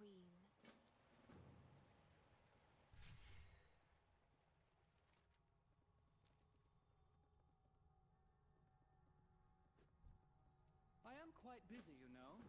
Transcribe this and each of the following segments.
queen. I am quite busy, you know.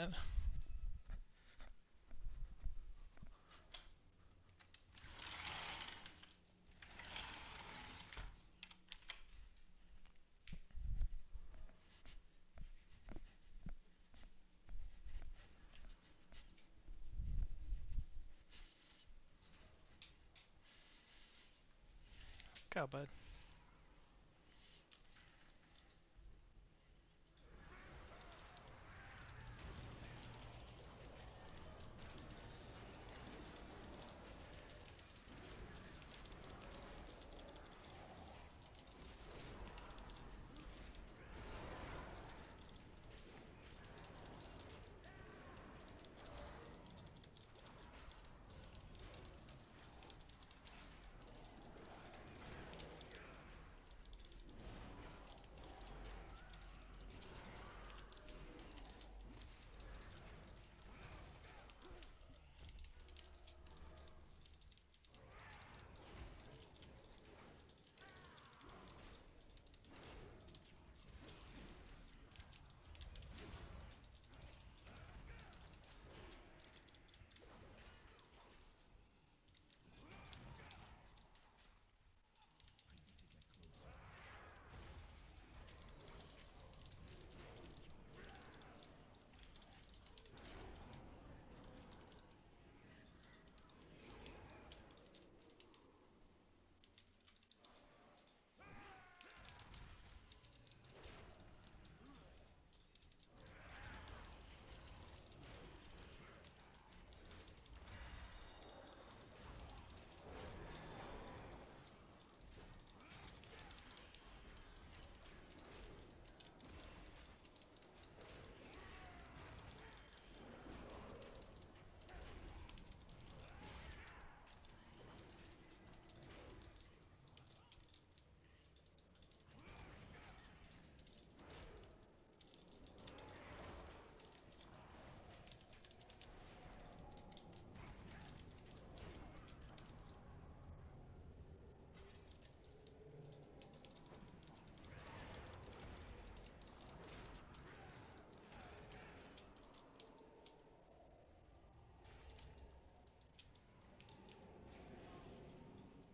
man. Go, bud.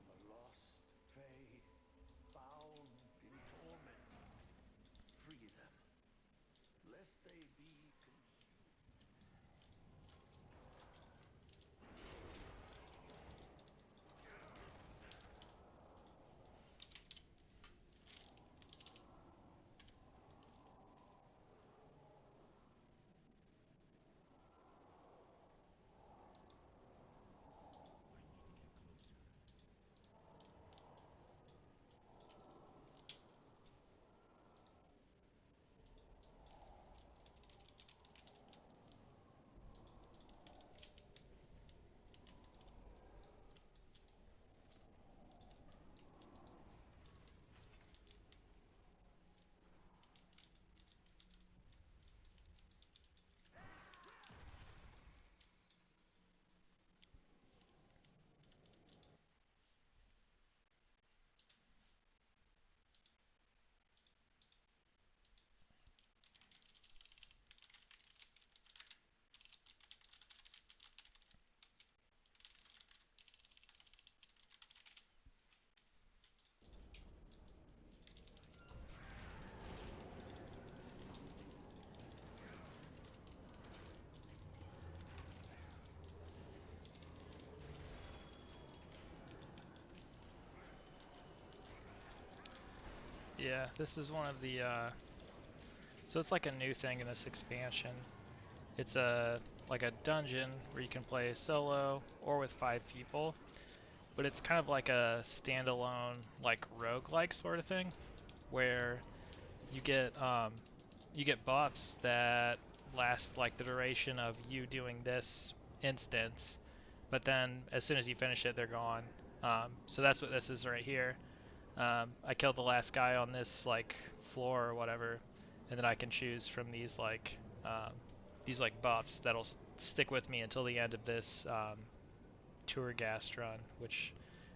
A lost fae, bound in torment. Free them, lest they be consumed. Yeah, this is one of the, so it's like a new thing in this expansion. It's like a dungeon where you can play solo or with 5 people, but it's kind of like a standalone, like roguelike sort of thing, where you get, you get buffs that last like the duration of you doing this instance, but then as soon as you finish it, they're gone. So that's what this is right here. I killed the last guy on this like floor or whatever, and then I can choose from these like buffs that'll stick with me until the end of this Tourgast run, which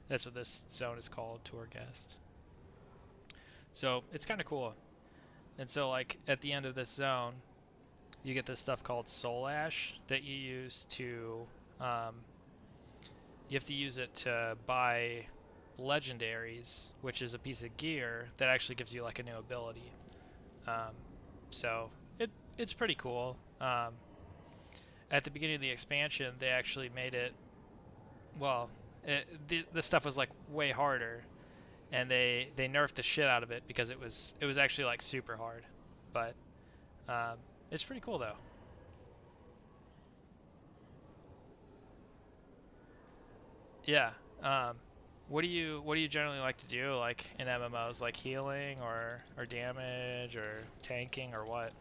that's what this zone is called, Tourgast. So it's kind of cool. And so like at the end of this zone, you get this stuff called Soul Ash that you use to um, you have to use it to buy legendaries, which is a piece of gear that actually gives you like a new ability. Um, so it's pretty cool. At the beginning of the expansion, they actually made it well. The stuff was like way harder, and they nerfed the shit out of it because it was actually like super hard. But um, it's pretty cool though. Yeah. Um, what do you generally like to do like in MMOs, like healing or damage or tanking or what?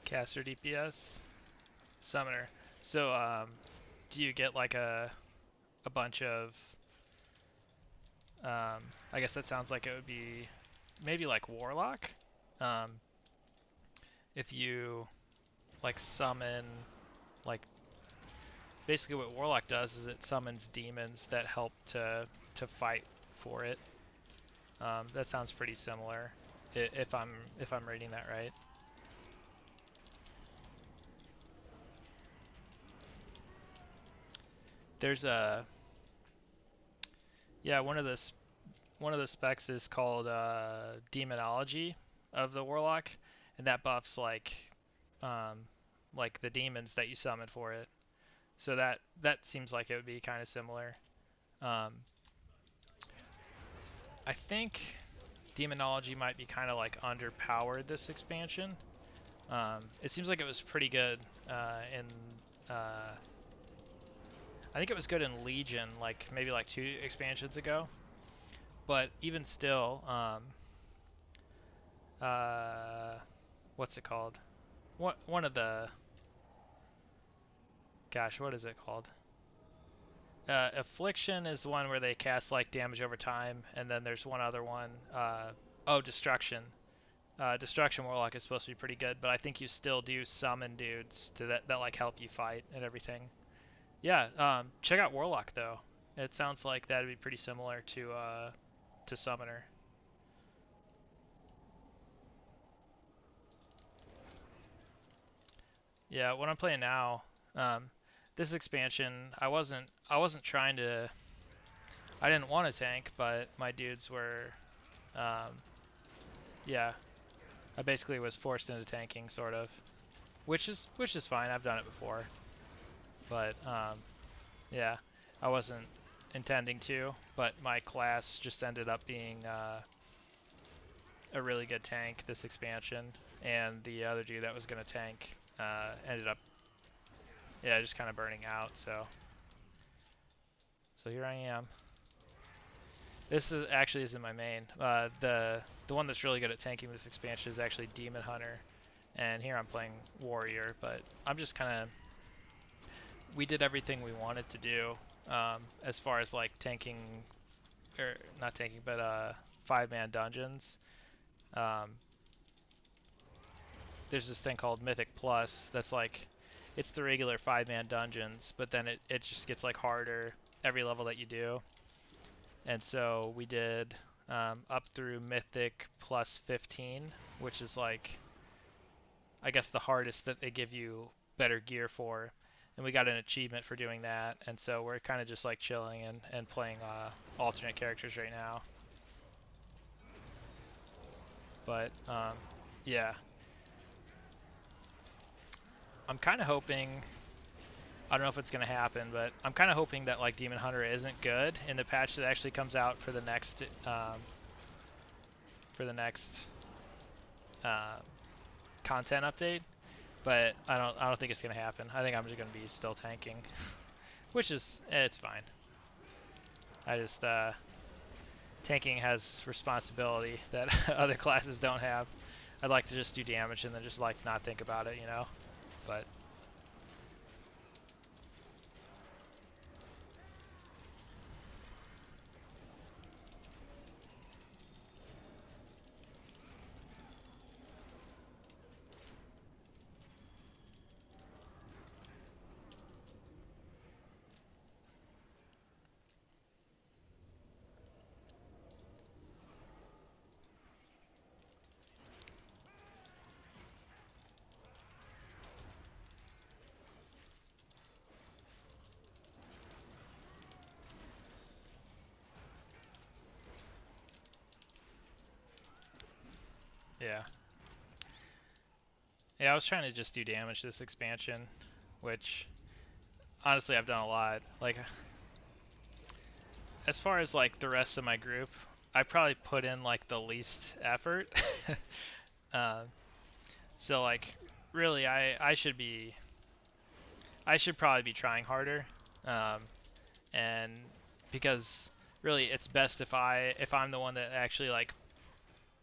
Caster DPS, summoner. So do you get like a bunch of I guess that sounds like it would be maybe like warlock. Um, if you like summon like basically what warlock does is it summons demons that help to fight for it. That sounds pretty similar, if I'm reading that right. There's a yeah one of the specs is called demonology of the warlock, and that buffs um, like the demons that you summon for it. So that seems like it would be kind of similar. Um, I think demonology might be kind of like underpowered this expansion. It seems like it was pretty good in. I think it was good in Legion, like maybe like 2 expansions ago. But even still, uh, what's it called? One of the gosh, what is it called? Affliction is the one where they cast like damage over time, and then there's one other one. Oh, Destruction. Destruction Warlock is supposed to be pretty good, but I think you still do summon dudes to that like help you fight and everything. Yeah, check out Warlock though. It sounds like that'd be pretty similar to Summoner. Yeah, what I'm playing now, um, this expansion, I wasn't trying to. I didn't want to tank, but my dudes were. Um, yeah, I basically was forced into tanking, sort of, which is fine. I've done it before, but yeah, I wasn't intending to, but my class just ended up being a really good tank this expansion, and the other dude that was gonna tank ended up, yeah, just kind of burning out. So here I am. This is actually isn't my main. The one that's really good at tanking this expansion is actually Demon Hunter, and here I'm playing Warrior. But I'm just kind of we did everything we wanted to do as far as like tanking or not tanking, but 5-man dungeons. Um, there's this thing called Mythic Plus that's like it's the regular 5-man dungeons, but then it just gets like harder every level that you do. And so we did up through Mythic plus 15, which is like I guess the hardest that they give you better gear for. And we got an achievement for doing that, and so we're kind of just like chilling and playing alternate characters right now. But yeah, I'm kind of hoping. I don't know if it's gonna happen, but I'm kind of hoping that like Demon Hunter isn't good in the patch that actually comes out for the next for the next um, content update. But I don't think it's gonna happen. I think I'm just gonna be still tanking, which is it's fine. I just tanking has responsibility that other classes don't have. I'd like to just do damage and then just like not think about it, you know. But yeah. Yeah, I was trying to just do damage this expansion, which honestly I've done a lot. Like as far as like the rest of my group, I probably put in like the least effort. uh, so like really I should probably be trying harder. Um, and because really it's best if I'm the one that actually like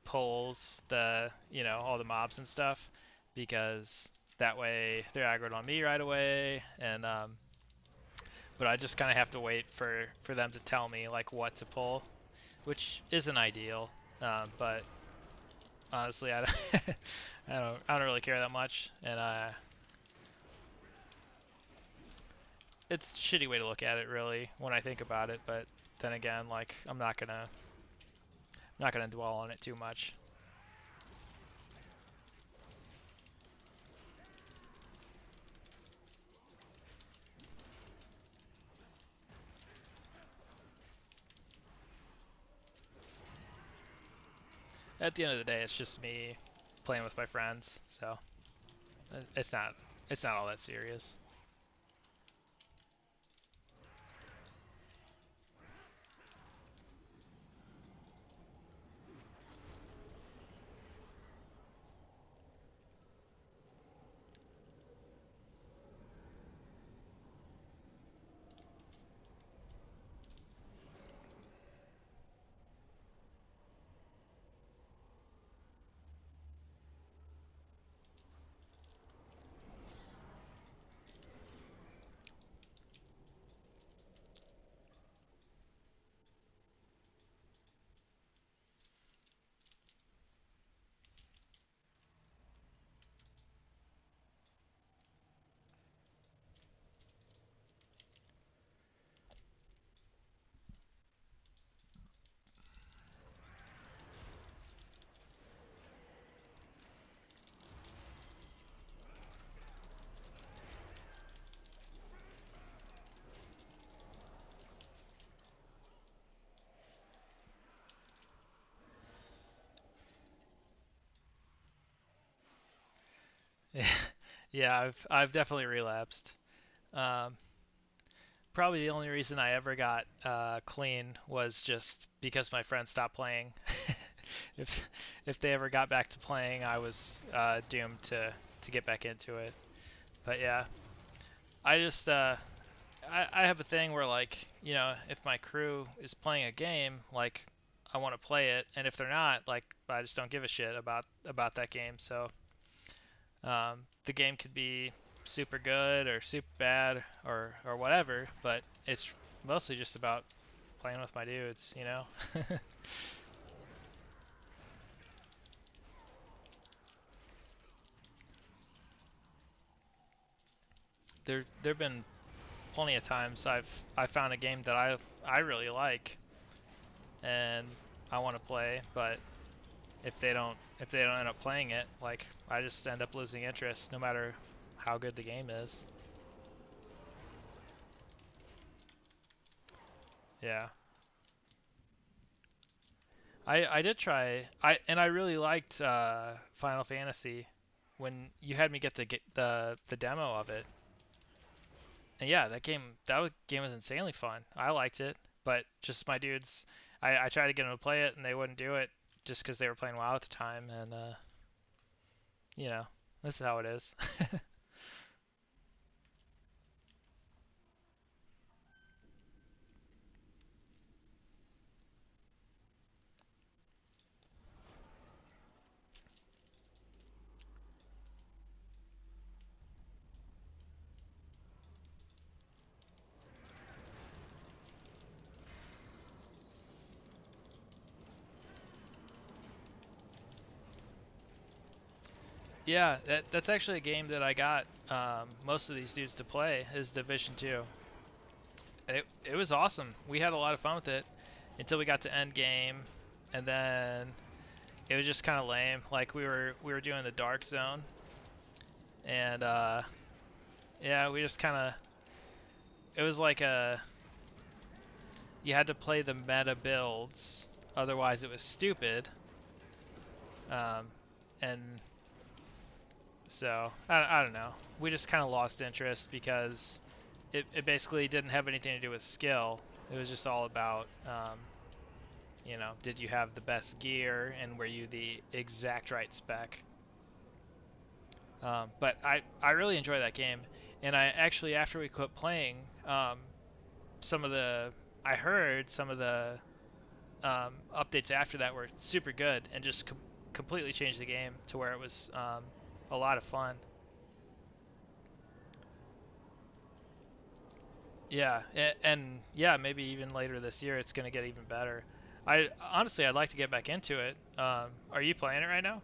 pulls the all the mobs and stuff, because that way they're aggroed on me right away. And but I just kind of have to wait for them to tell me like what to pull, which isn't ideal. But honestly, I don't, I don't really care that much. And it's a shitty way to look at it really when I think about it. But then again, like I'm not gonna dwell on it too much. At the end of the day, it's just me playing with my friends, so it's not it's not all that serious. Yeah, I've definitely relapsed. Um, Probably the only reason I ever got clean was just because my friends stopped playing. if if they ever got back to playing, I was doomed to get back into it. But yeah, I just I have a thing where like if my crew is playing a game, like I want to play it, and if they're not, like I just don't give a shit about that game. So the game could be super good or super bad or whatever, but it's mostly just about playing with my dudes, you know? There've been plenty of times I found a game that I really like and I want to play, but if they don't end up playing it, like I just end up losing interest no matter how good the game is. Yeah. I did try I really liked Final Fantasy when you had me get the demo of it, And yeah, game was insanely fun. I liked it, but just my dudes, I tried to get them to play it and they wouldn't do it just because they were playing WoW at the time, and you know, this is how it is. Yeah, that's actually a game that I got most of these dudes to play is Division 2. It was awesome. We had a lot of fun with it until we got to end game, and then it was just kind of lame. Like we were doing the dark zone, and yeah, we just kind of it was like a you had to play the meta builds, otherwise it was stupid. Um, and so I don't know. We just kind of lost interest because it basically didn't have anything to do with skill. It was just all about did you have the best gear and were you the exact right spec? But I really enjoy that game, and I actually after we quit playing, some of the I heard some of the updates after that were super good and just completely changed the game to where it was a lot of fun. Yeah, and yeah, maybe even later this year it's gonna get even better. I honestly I'd like to get back into it. Are you playing it right now?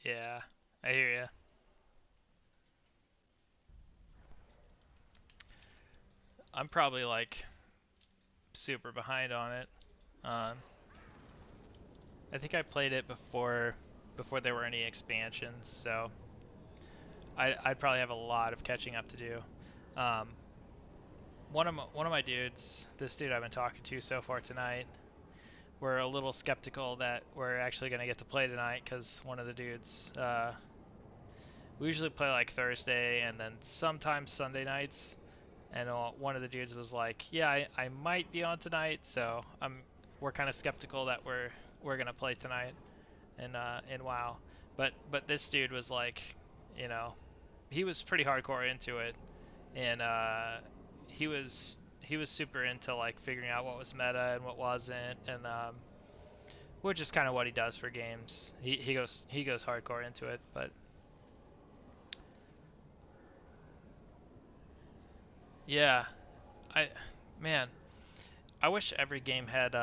Yeah, I hear you. I'm probably like super behind on it. Um, I think I played it before there were any expansions, so I'd probably have a lot of catching up to do. Um, one of my dudes, this dude I've been talking to so far tonight, we're a little skeptical that we're actually gonna get to play tonight because one of the dudes, we usually play like Thursday and then sometimes Sunday nights, and one of the dudes was like, "Yeah, I might be on tonight," so we're kind of skeptical that we're gonna play tonight in WoW. But this dude was like, you know, he was pretty hardcore into it, and he was super into like figuring out what was meta and what wasn't, and which is kind of what he does for games. He goes hardcore into it, but yeah, I man, I wish every game had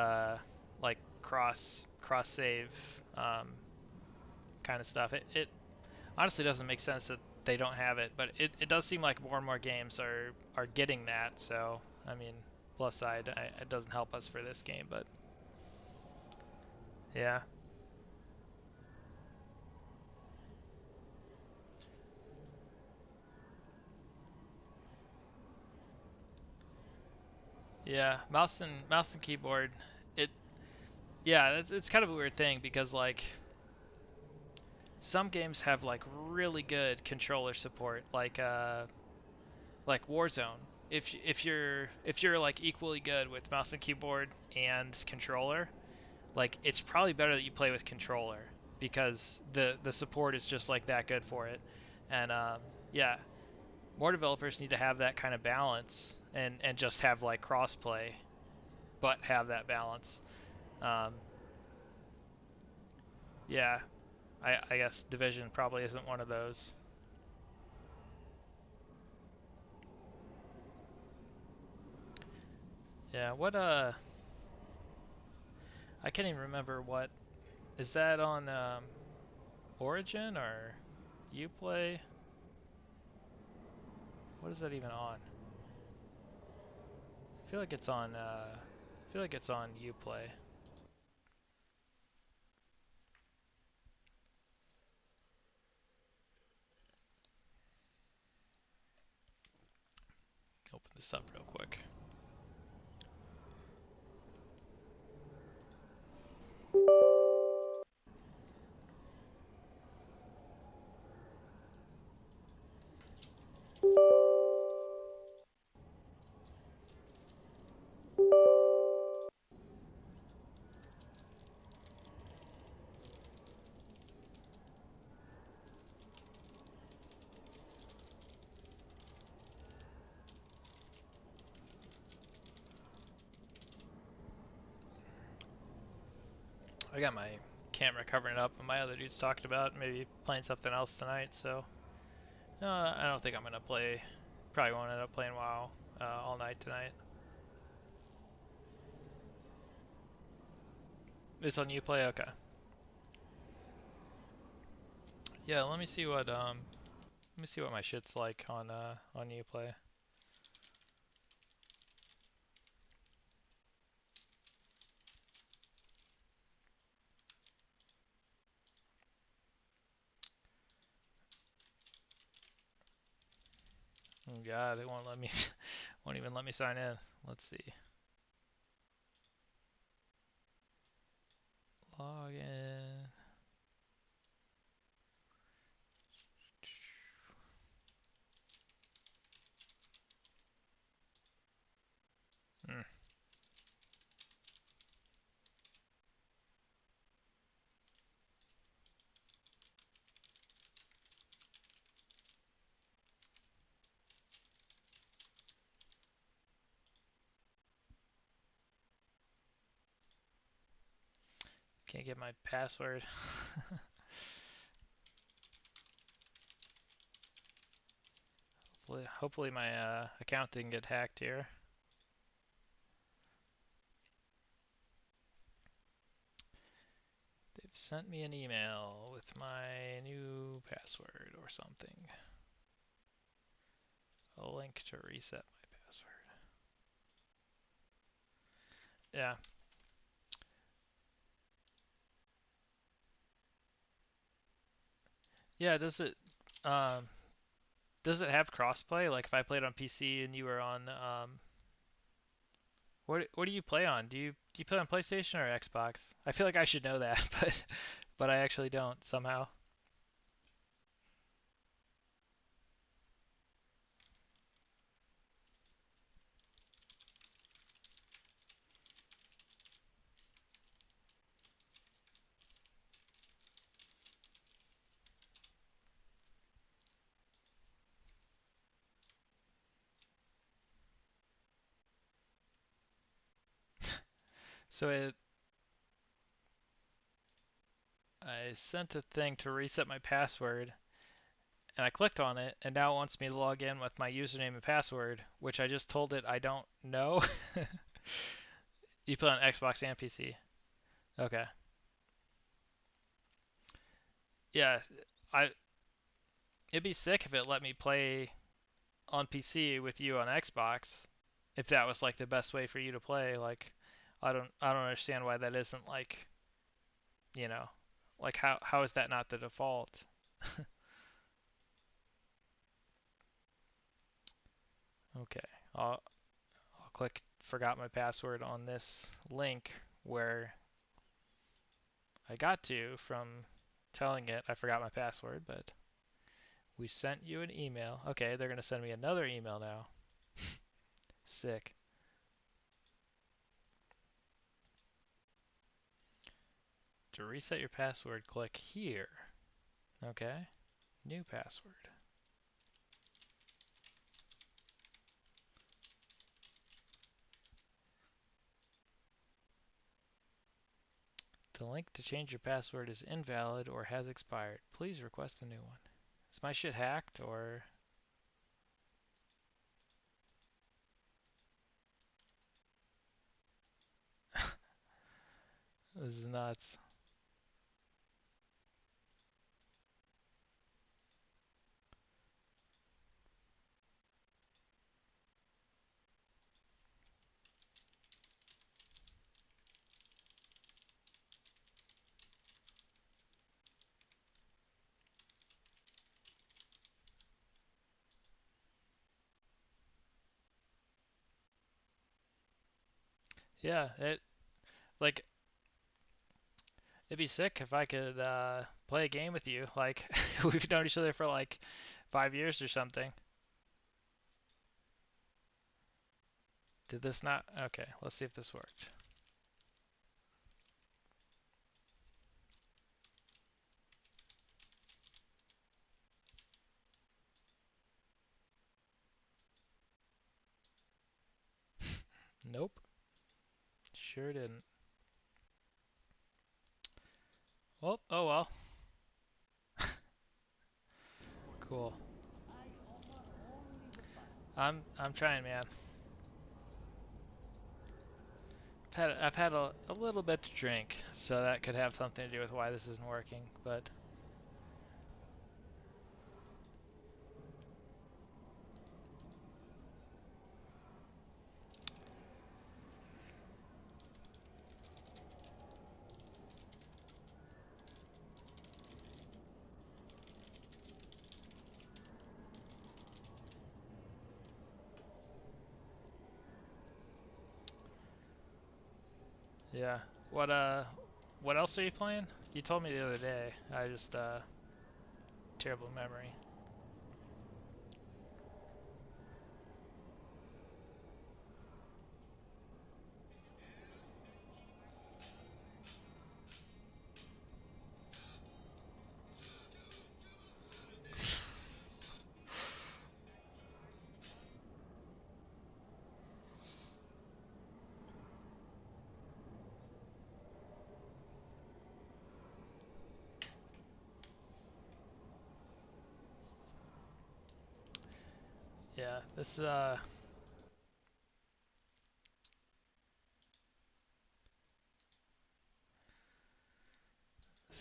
like cross save um, kind of stuff. It honestly doesn't make sense that they don't have it, but it does seem like more and more games are getting that. So I mean, plus side, it doesn't help us for this game, but yeah, yeah, mouse and keyboard. It yeah, it's kind of a weird thing because like some games have like really good controller support, like Warzone. if you're like equally good with mouse and keyboard and controller, like it's probably better that you play with controller because the support is just like that good for it. And yeah, more developers need to have that kind of balance and just have like crossplay, but have that balance. Um, yeah, I guess Division probably isn't one of those. Yeah, what I can't even remember what is that on Origin or Uplay? What is that even on? I feel like it's on I feel like it's on Uplay. Open this up real quick. I got my camera covering up, and my other dude's talking about maybe playing something else tonight. So I don't think I'm gonna play. Probably won't end up playing WoW all night tonight. It's on Uplay, okay. Yeah, let me see what my shit's like on Uplay. Oh God, it won't let me, won't even let me sign in. Let's see. Log in. Hmm. Can't get my password. Hopefully my account didn't get hacked here. They've sent me an email with my new password or something. A link to reset my password. Yeah. Yeah, um does it have crossplay? Like if I played on PC and you were on what do you play on? Do you play on PlayStation or Xbox? I feel like I should know that, but I actually don't somehow. So I sent a thing to reset my password and I clicked on it and now it wants me to log in with my username and password, which I just told it I don't know. You play on Xbox and PC. Okay. Yeah, I it'd be sick if it let me play on PC with you on Xbox. If that was like the best way for you to play, like I don't understand why that isn't like, you know, like how is that not the default? Okay. I'll I'll click forgot my password on this link where I got to from telling it I forgot my password, but we sent you an email. Okay, they're going to send me another email now. Sick. To reset your password, click here. Okay. New password. The link to change your password is invalid or has expired. Please request a new one. Is my shit hacked or... This is nuts. Yeah, like it'd be sick if I could play a game with you. Like we've known each other for like 5 years or something. Did this not? Okay, let's see if this worked. Nope, sure didn't. Well, oh well. Cool. I offer only the facts. I'm trying, man. I've had a little bit to drink, so that could have something to do with why this isn't working. But yeah, what else are you playing? You told me the other day. I just terrible memory. Yeah, this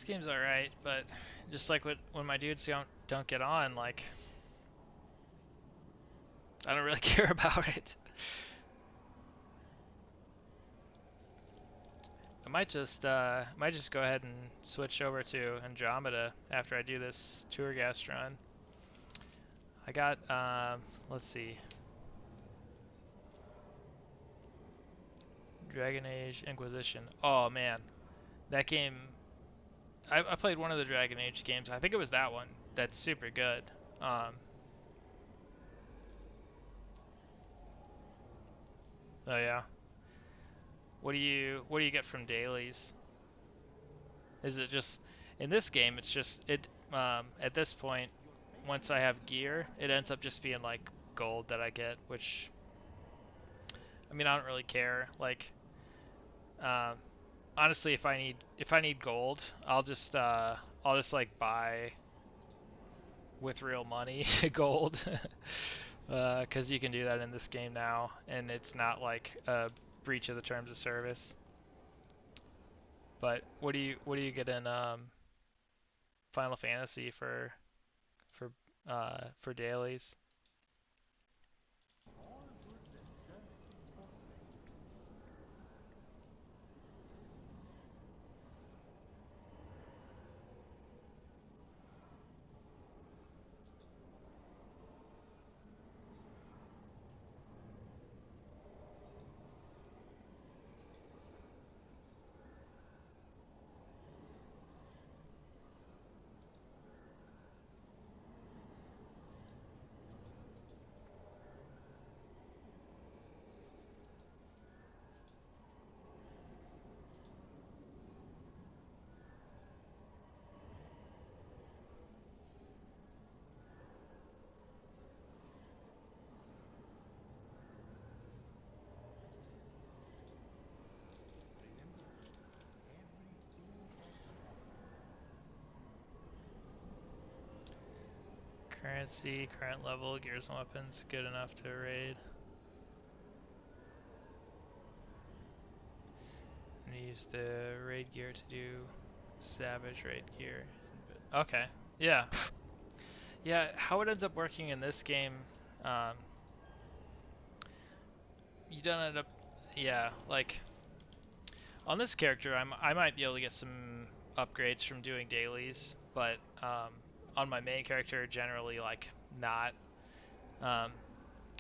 game's alright, but just like when my dudes don't get on, like I don't really care about it. I might just go ahead and switch over to Andromeda after I do this tour gas run. I got let's see, Dragon Age Inquisition. Oh man, that game. I played one of the Dragon Age games. I think it was that one. That's super good. Um, oh yeah. What do you get from dailies? Is it just in this game? It's just it. At this point, once I have gear, it ends up just being like gold that I get, which I mean I don't really care. Like um, honestly, if I need gold, I'll just like buy with real money gold, because you can do that in this game now, and it's not like a breach of the terms of service. But what do you get in Final Fantasy for dailies? All goods and services for sale. Currency, current level, gears and weapons, good enough to raid. And use the raid gear to do savage raid gear. Okay, yeah. Yeah, how it ends up working in this game, um, you don't end up, yeah, like, on this character, I might be able to get some upgrades from doing dailies, but on my main character, generally, like, not. Um,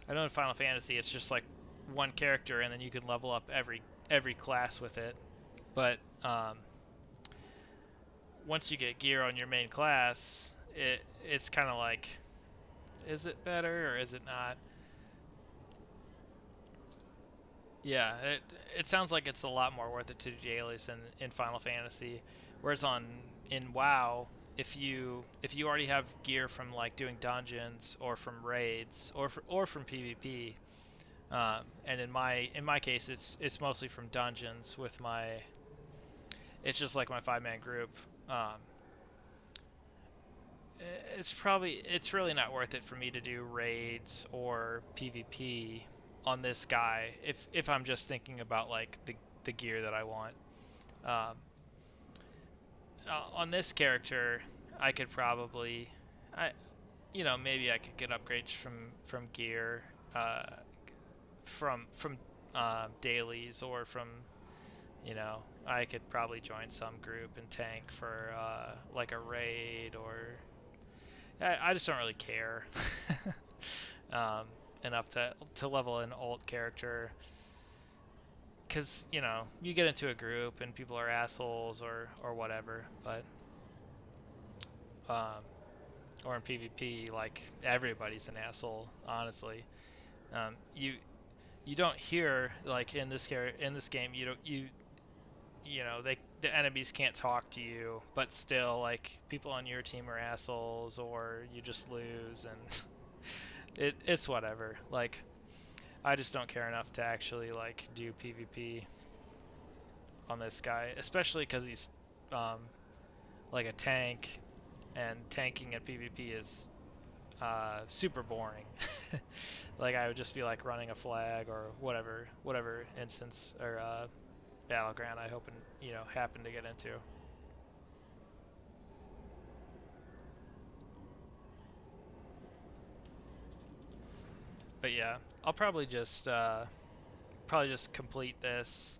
I know in Final Fantasy, it's just like one character, and then you can level up every class with it. But once you get gear on your main class, it's kind of like, is it better or is it not? Yeah, it sounds like it's a lot more worth it to do dailies than in Final Fantasy. Whereas in WoW, if you already have gear from like doing dungeons or from raids or from PvP, and in my case it's mostly from dungeons with my it's just like my 5-man group. Um, it's really not worth it for me to do raids or PvP on this guy if I'm just thinking about like the gear that I want. Um, on this character, I could probably, I maybe I could get upgrades from gear, uh, from dailies or from I could probably join some group and tank for like a raid or I just don't really care um, enough to level an alt character because you get into a group and people are assholes or whatever, but um, or in PvP like everybody's an asshole honestly. You don't hear like in this game the enemies can't talk to you, but still like people on your team are assholes or you just lose and it's whatever. Like I just don't care enough to actually like do PvP on this guy, especially because he's um, like a tank, and tanking at PvP is super boring. Like I would just be like running a flag or whatever instance or battleground I hope and happen to get into. But yeah, I'll probably just complete this.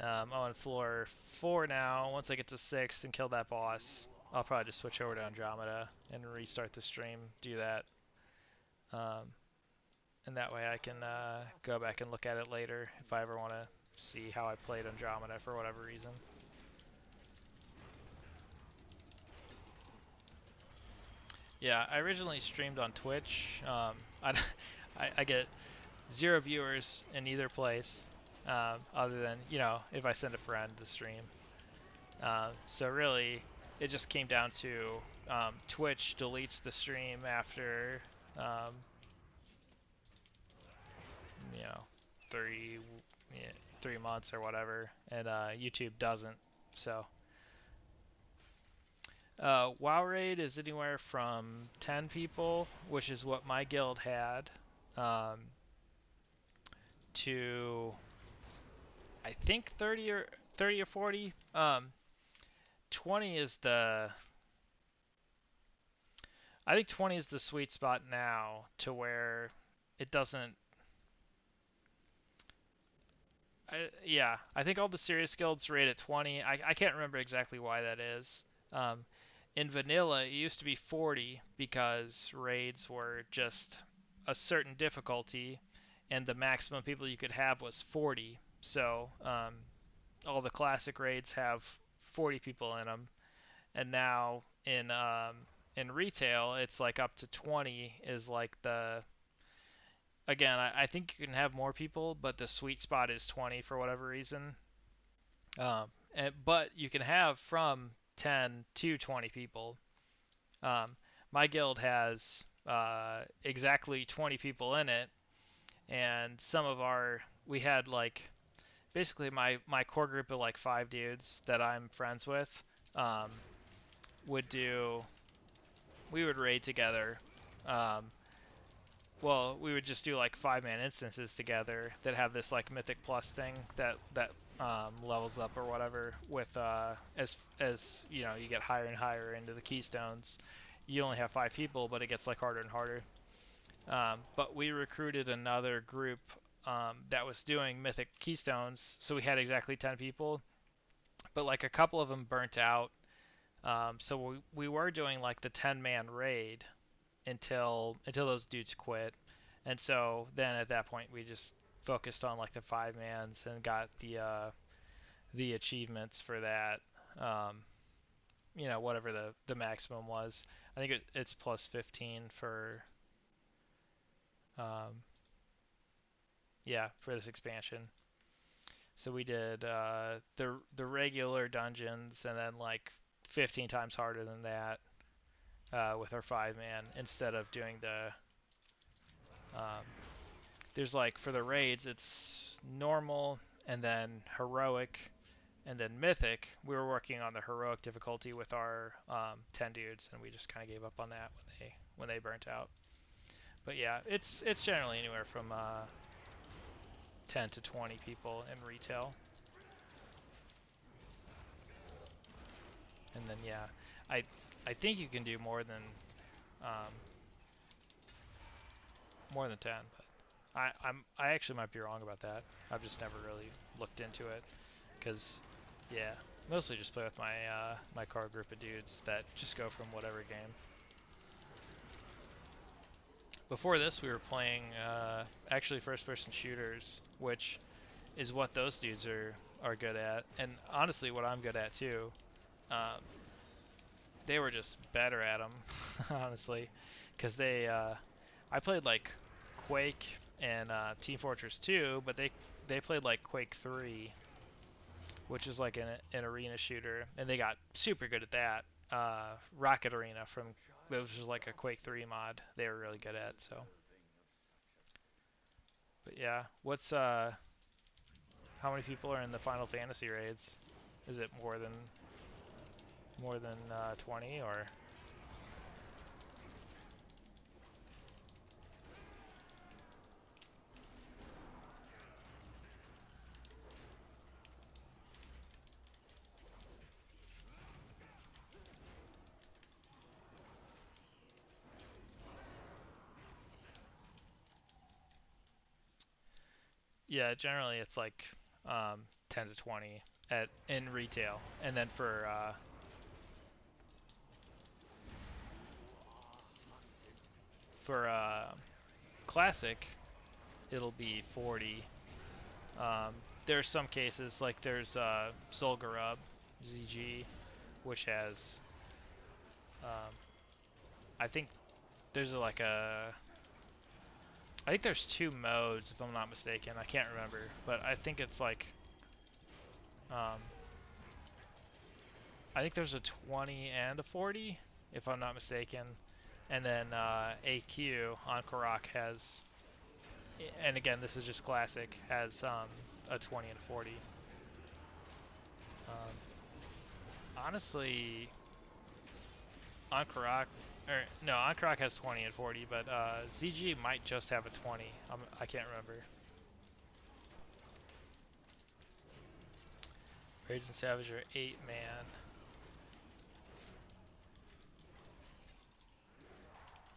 I'm on floor 4 now. Once I get to 6 and kill that boss, I'll probably just switch over to Andromeda and restart the stream. Do that, um, and that way I can go back and look at it later if I ever want to see how I played Andromeda for whatever reason. Yeah, I originally streamed on Twitch. I get 0 viewers in either place, other than if I send a friend the stream. So really, it just came down to Twitch deletes the stream after um, you know 3 yeah, 3 months or whatever, and YouTube doesn't. So WoW raid is anywhere from 10 people, which is what my guild had, um, to I think 30 or 40. 20 is the I think 20 is the sweet spot now to where it doesn't. Yeah, I think all the serious guilds rate at 20. I can't remember exactly why that is. Um, in vanilla, it used to be 40 because raids were just a certain difficulty, and the maximum people you could have was 40. So all the classic raids have 40 people in them, and now in retail, it's like up to 20 is like the again, I think you can have more people, but the sweet spot is 20 for whatever reason. But you can have from 10 to 20 people. Um, my guild has exactly 20 people in it, and we had like basically my core group of like 5 dudes that I'm friends with um, would do we would raid together Um, well, we would just do like 5-man instances together that have this like Mythic Plus thing that levels up or whatever with as you know you get higher and higher into the keystones. You only have 5 people, but it gets like harder and harder. But we recruited another group that was doing Mythic Keystones, so we had exactly 10 people, but like a couple of them burnt out. So we were doing like the 10-man raid until those dudes quit, and so then at that point we just focused on like the 5-mans and got the achievements for that. Um, you know, whatever the maximum was. I think it's plus 15 for um, yeah, for this expansion. So we did the regular dungeons and then like 15 times harder than that with our 5-man instead of doing um, there's like for the raids it's normal and then heroic and then mythic. We were working on the heroic difficulty with our 10 dudes and we just kind of gave up on that when they burnt out. But yeah, it's generally anywhere from 10 to 20 people in retail. And then yeah, I I think you can do um, more than 10, but I actually might be wrong about that. I've just never really looked into it because yeah, mostly just play with my car group of dudes that just go from whatever game. Before this, we were playing actually first-person shooters, which is what those dudes are good at, and honestly, what I'm good at too. Um, they were just better at them, honestly, because I played like Quake and Team Fortress 2, but they played like Quake 3, which is like an arena shooter, and they got super good at that. Rocket Arena from which is like a Quake 3 mod. They were really good at. So, but yeah, what's how many people are in the Final Fantasy raids? Is it more than 20 or? Yeah, generally it's like 10 to 20 at in retail, and then for classic it'll be 40. Um, there's some cases like there's Zul'Gurub ZG, which has um, I think there's like a I think there's 2 modes if I'm not mistaken. I can't remember, but I think it's like um, I think there's a 20 and a 40 if I'm not mistaken, and then AQ on Karak has, and again this is just classic, has a 20 and a 40. Honestly, Ankrak, or no, Ankrak has 20 and 40, but ZG might just have a 20. I can't remember. Raids and Savage are 8-man.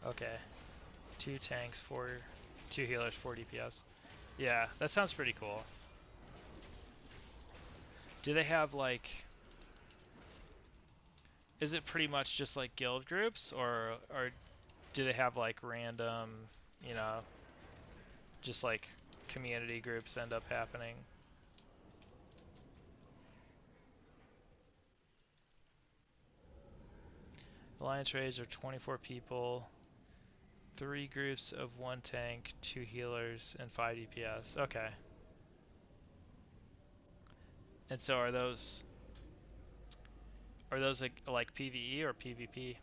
Okay, 2 tanks, 2 healers, 4 DPS. Yeah, that sounds pretty cool. Do they have like? Is it pretty much just like guild groups, or do they have like random, you know, just like community groups end up happening? Alliance raids are 24 people, 3 groups of 1 tank, 2 healers, and 5 DPS. Okay. And so are those like PvE or PvP?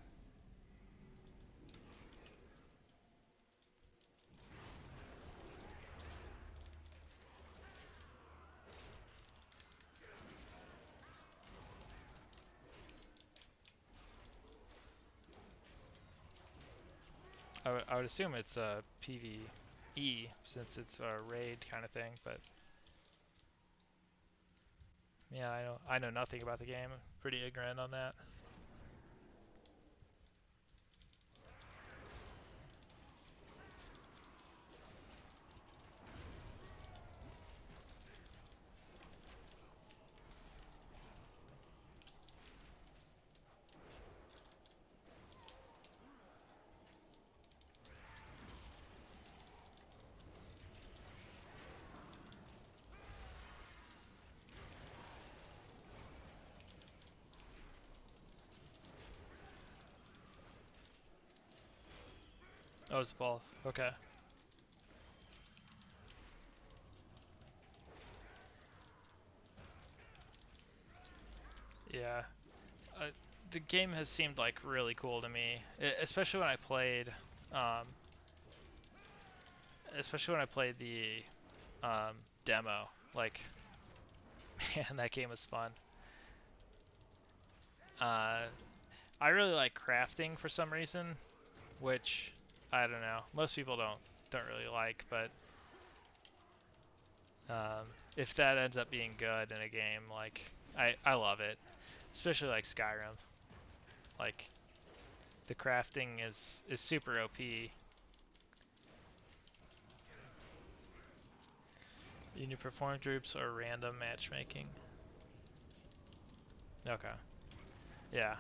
I would assume it's a PvE since it's a raid kind of thing, but yeah, I know nothing about the game. I'm pretty ignorant on that. Oh, it's both. Okay. Yeah. Uh, the game has seemed like really cool to me, especially when I played, um, especially when I played the demo. Like, man, that game was fun. Uh, I really like crafting for some reason, which I don't know. Most people don't really like, but if that ends up being good in a game, like I love it, especially like Skyrim. Like the crafting is super OP. You need perform groups or random matchmaking. Okay. Yeah.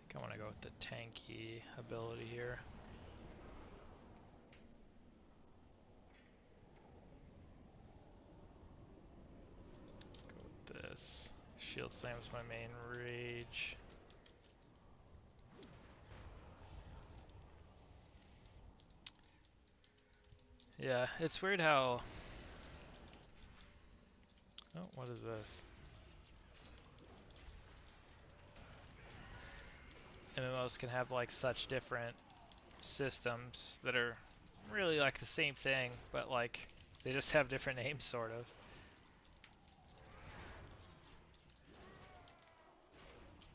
I think I want to go with the tanky ability here. Go with this. Shield Slam's my main rage. Yeah, it's weird how... Oh, what is this? MMOs can have like such different systems that are really like the same thing, but like they just have different names sort of.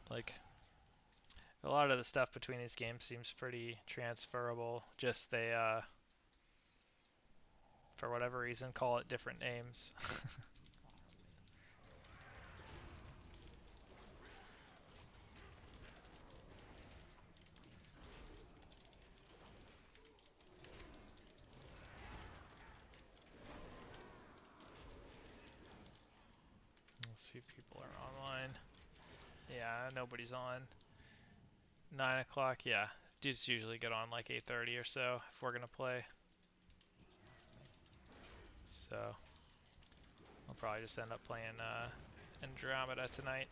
Like a lot of the stuff between these games seems pretty transferable, just they for whatever reason call it different names. Let's see if people are online. Yeah, nobody's on. 9 o'clock, yeah. Dudes usually get on like 8:30 or so if we're gonna play. So I'll probably just end up playing Andromeda tonight.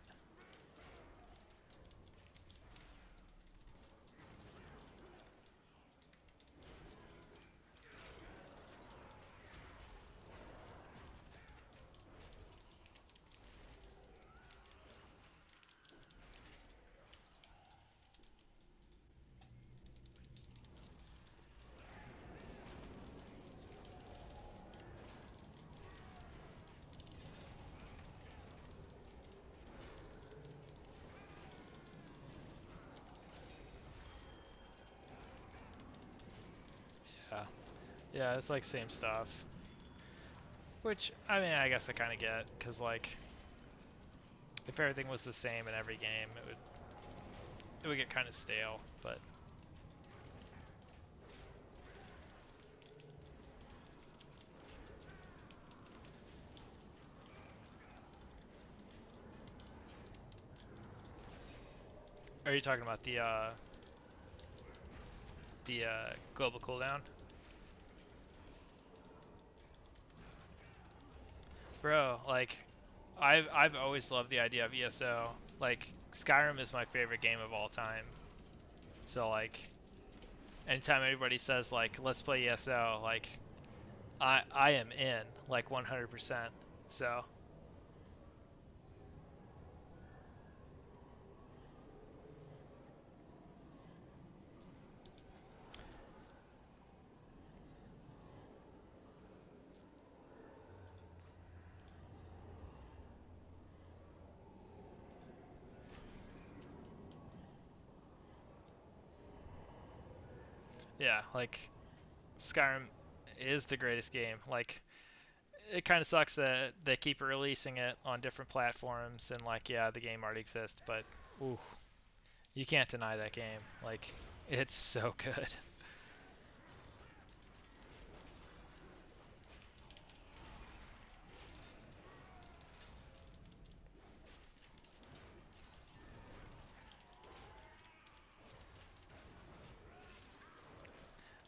Yeah. Yeah, it's like same stuff. Which, I mean, I guess I kind of get, because like, if everything was the same in every game, it would get kind of stale, but... Are you talking about the global cooldown? Bro, like, I've always loved the idea of ESO. Like, Skyrim is my favorite game of all time. So like, anytime anybody says like, let's play ESO, like, I am in, like 100%. So Yeah, like Skyrim is the greatest game. Like it kind of sucks that they keep releasing it on different platforms and like yeah, the game already exists, but ooh, you can't deny that game. Like it's so good.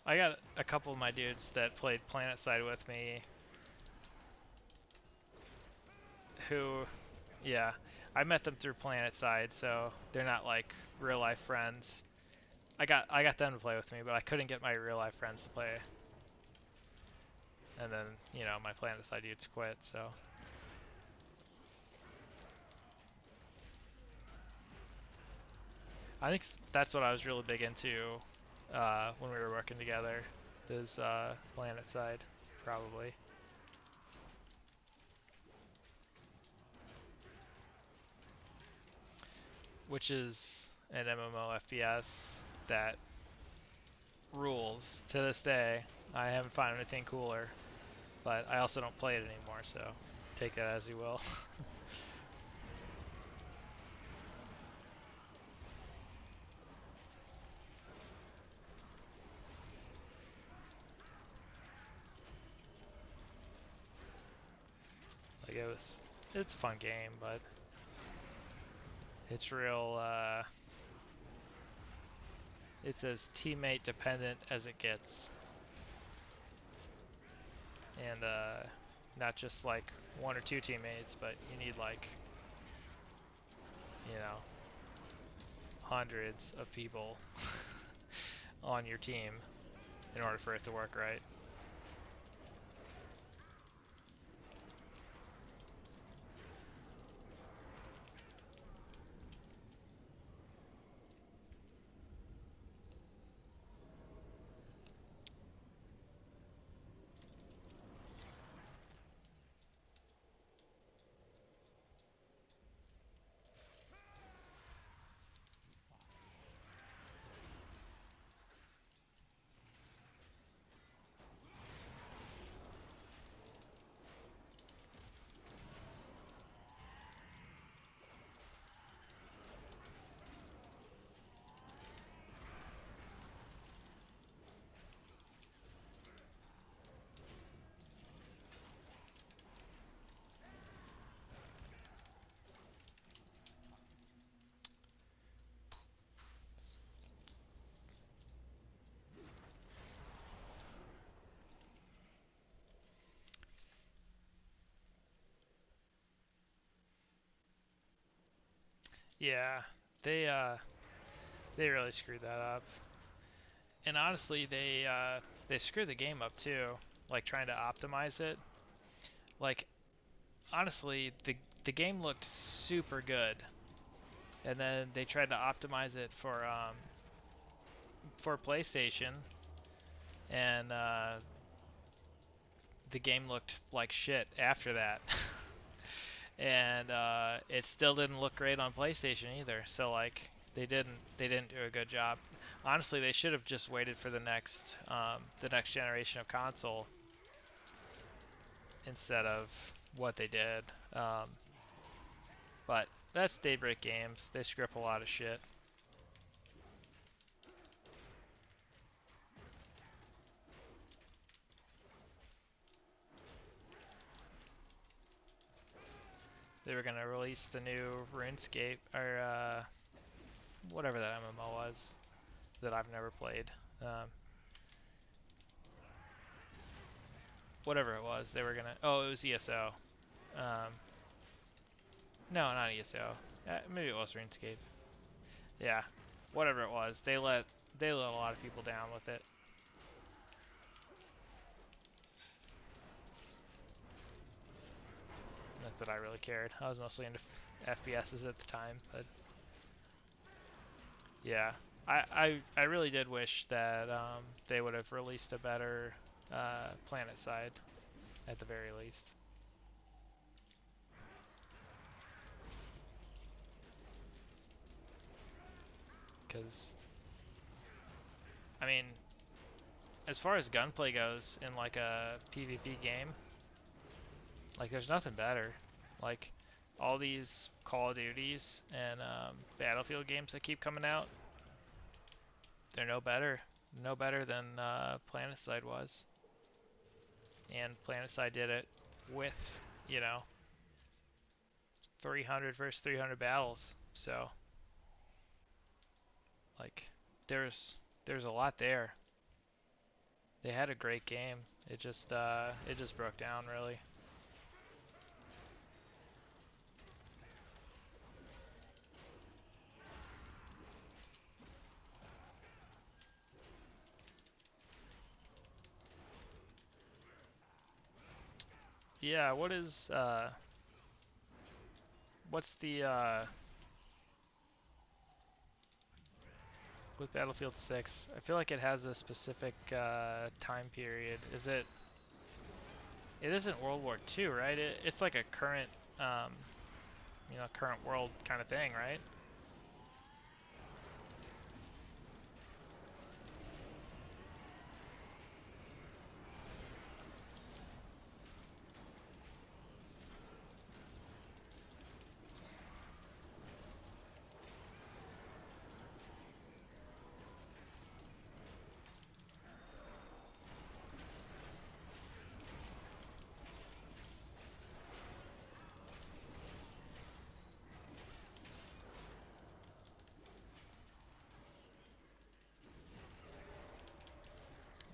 I got a couple of my dudes that played PlanetSide with me who yeah, I met them through PlanetSide, so they're not like real life friends. I got them to play with me, but I couldn't get my real life friends to play. And then, you know, my PlanetSide dudes quit, so I think that's what I was really big into when we were working together is PlanetSide, probably. Which is an MMO FPS that rules to this day. I haven't found anything cooler, but I also don't play it anymore, so take that as you will. Like it's a fun game, but it's real. It's as teammate dependent as it gets, and not just like one or two teammates, but you need like you know hundreds of people on your team in order for it to work right. Yeah, they uh they really screwed that up. And honestly, they screwed the game up too, like trying to optimize it. Like honestly, the game looked super good, and then they tried to optimize it for PlayStation, and the game looked like shit after that. And it still didn't look great on PlayStation either. So like they didn't do a good job. Honestly, they should have just waited for the next generation of console instead of what they did. But that's Daybreak Games. They screw up a lot of shit. They were gonna release the new RuneScape or whatever that MMO was that I've never played. Um, whatever it was, they were gonna. Oh, it was ESO. Um, no, not ESO. Maybe it was RuneScape. Yeah, whatever it was, they let a lot of people down with it. Not that I really cared. I was mostly into FPSs at the time, but yeah, I really did wish that they would have released a better Planet Side at the very least. Because I mean, as far as gunplay goes in like a PvP game, like there's nothing better. Like all these Call of Duties and Battlefield games that keep coming out, they're no better. No better than PlanetSide was. And PlanetSide did it with, you know, 300 versus 300 battles. So, like, there's a lot there. They had a great game. It just broke down really. Yeah, what's the with Battlefield 6? I feel like it has a specific time period. It isn't World War II, right? It's like a current current world kind of thing, right?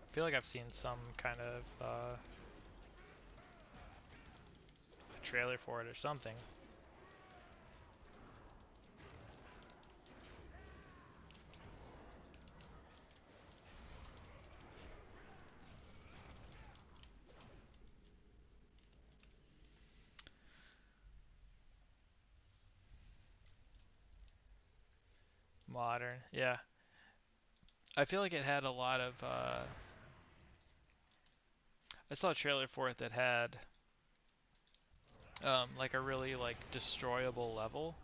I feel like I've seen some kind of a trailer for it or something. Modern, yeah. I feel like it had a lot of. I saw a trailer for it that had like a really like destroyable level,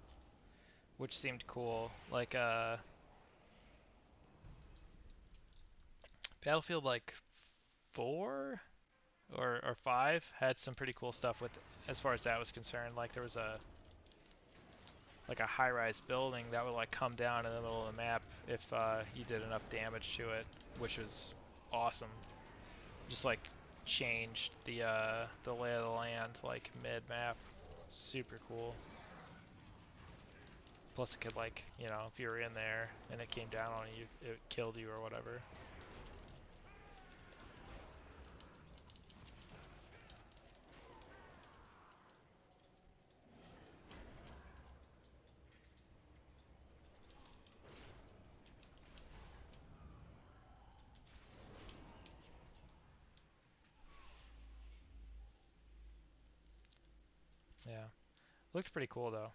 which seemed cool. Like Battlefield like 4 or 5 had some pretty cool stuff with as far as that was concerned. Like there was a high-rise building that would like come down in the middle of the map if you did enough damage to it, which was awesome. Just like changed the lay of the land like mid-map. Super cool. Plus it could like, if you were in there and it came down on you, it killed you or whatever. Yeah. Looked pretty cool though.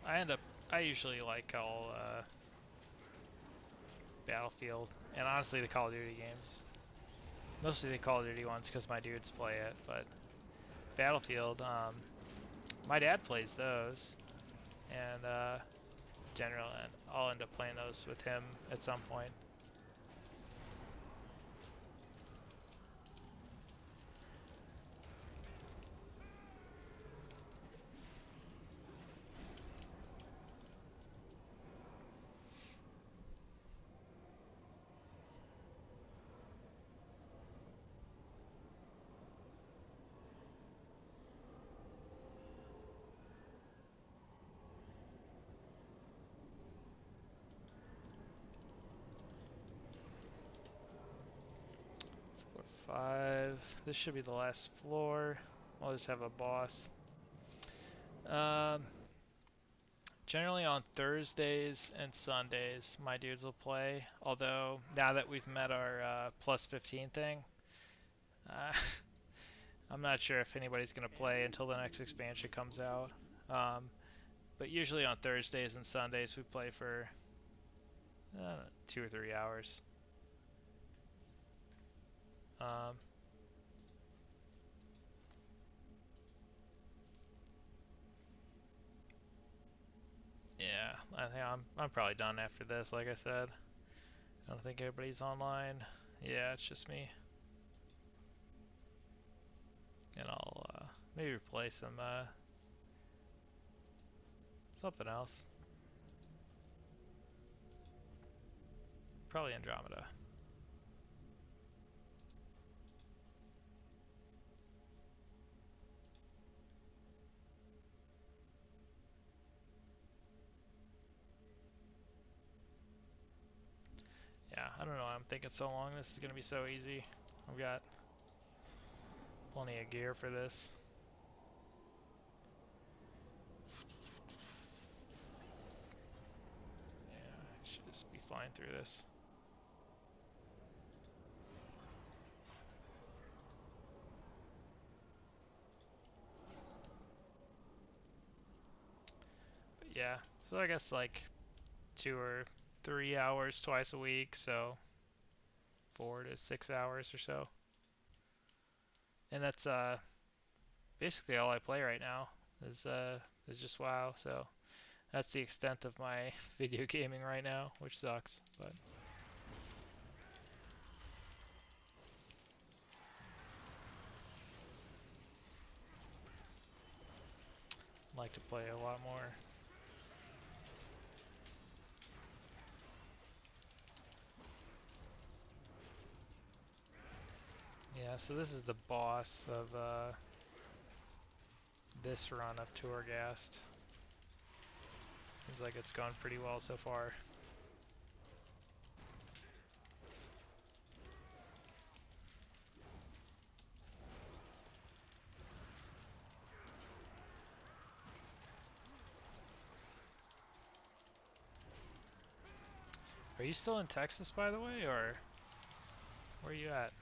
I usually like all Battlefield, and honestly the Call of Duty games. Mostly the Call of Duty ones because my dudes play it, but Battlefield, my dad plays those, and generally I'll end up playing those with him at some point. Five. This should be the last floor. I'll just have a boss. Um, Generally on Thursdays and Sundays, my dudes will play. Although now that we've met our plus 15 thing, uh, I'm not sure if anybody's gonna play until the next expansion comes out. Um, but usually on Thursdays and Sundays we play for 2 or 3 hours. Um, Yeah, I think I'm probably done after this. Like I said, I don't think everybody's online. Yeah, it's just me, and I'll maybe play some something else. Probably Andromeda. Yeah, I don't know why I'm thinking so long. This is gonna be so easy. I've got plenty of gear for this. Yeah, I should just be flying through this. But yeah, so I guess like 2 or 3 hours twice a week, so 4 to 6 hours or so. And that's basically all I play right now is just WoW. So that's the extent of my video gaming right now, which sucks, but I'd like to play a lot more. Yeah, so this is the boss of this run of Tourgast. Seems like it's gone pretty well so far. Are you still in Texas, by the way, or where are you at?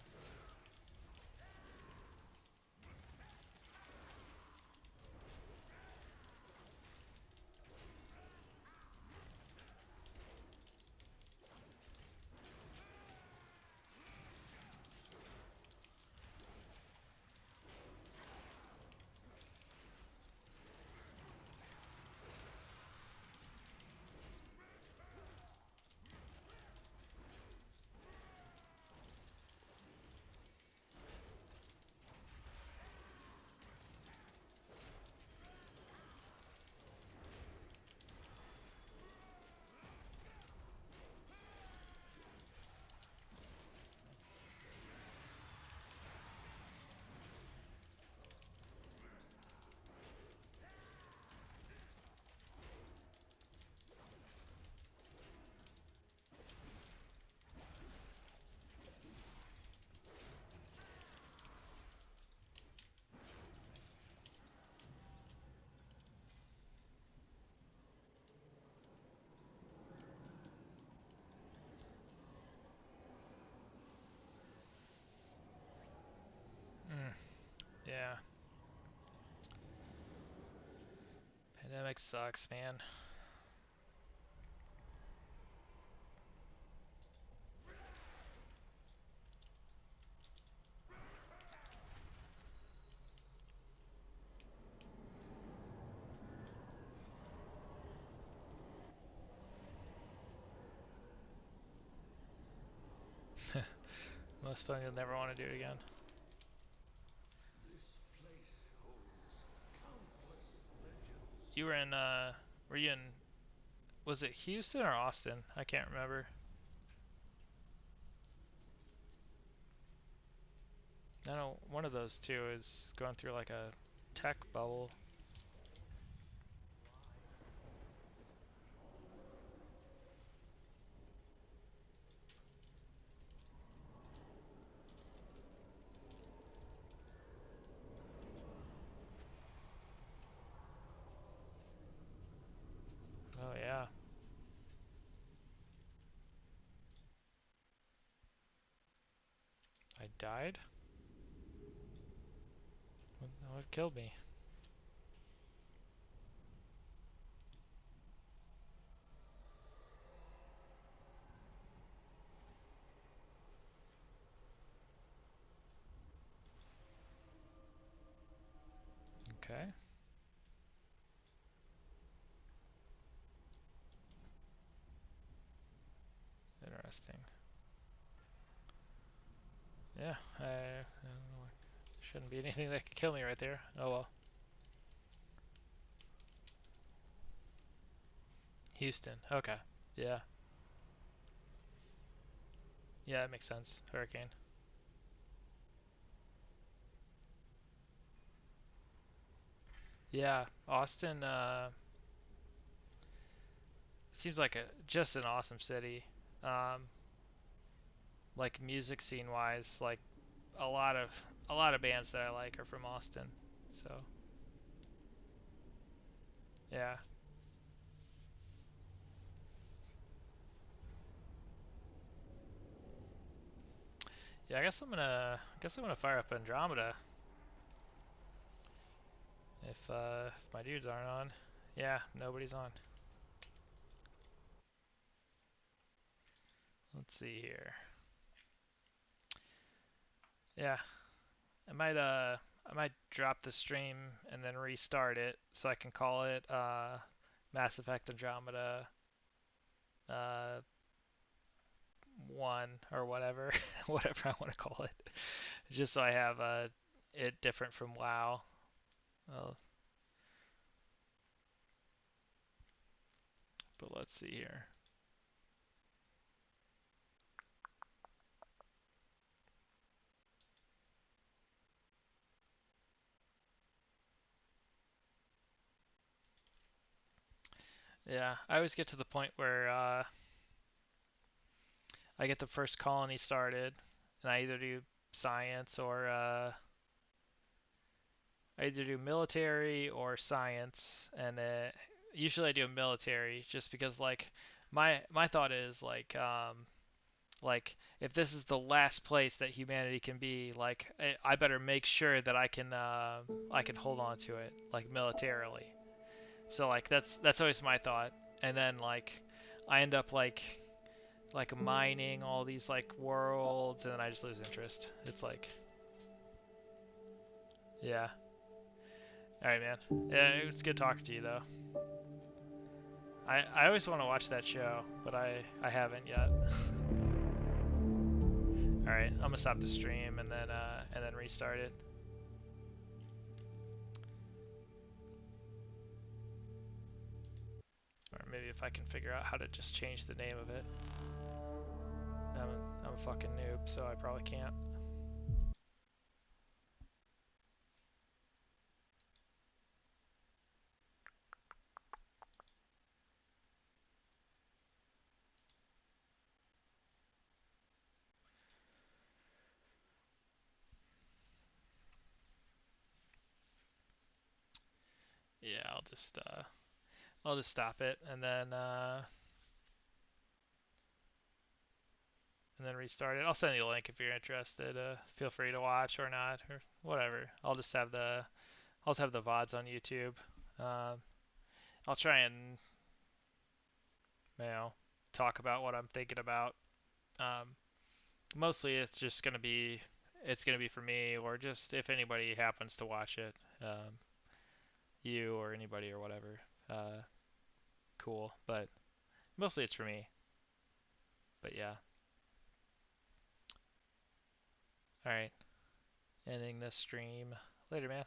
Pandemic sucks, man. Most fun, you'll never want to do it again. This place holds countless legends. You were in, were you in, was it Houston or Austin? I can't remember. I know one of those two is going through like a tech bubble. Oh yeah. I died? What killed me? Okay. Interesting. Yeah, I don't know. Shouldn't be anything that could kill me right there. Oh well. Houston. Okay. Yeah. Yeah, that makes sense. Hurricane. Yeah, Austin seems like just an awesome city. Um, like music scene wise, like a lot of a lot of bands that I like are from Austin. So, yeah. Yeah, I guess I'm gonna fire up Andromeda if my dudes aren't on. Yeah, nobody's on. Let's see here. Yeah, I might drop the stream and then restart it so I can call it Mass Effect Andromeda uh 1 or whatever whatever I want to call it. Just so I have it different from WoW. Uh, but let's see here. Yeah, I always get to the point where I get the first colony started, and I either do science or I either do military or science, and usually I do military just because like my thought is like if this is the last place that humanity can be, like I better make sure that I can hold on to it like militarily. So like that's always my thought, and then like I end up like mining all these like worlds, and then I just lose interest. It's like, yeah. All right, man. Yeah, it's good talking to you though. I always want to watch that show, but I haven't yet. All right, I'm gonna stop the stream and then restart it. Or maybe if I can figure out how to just change the name of it. I'm a fucking noob, so I probably can't. Yeah, I'll just stop it and then restart it. I'll send you a link if you're interested. Feel free to watch or not or whatever. I'll just have the VODs on YouTube. Um, I'll try and you know talk about what I'm thinking about. Um, Mostly it's gonna be for me or just if anybody happens to watch it, you or anybody or whatever. Uh, cool, but mostly it's for me. But yeah, all right. Ending this stream. Later, man.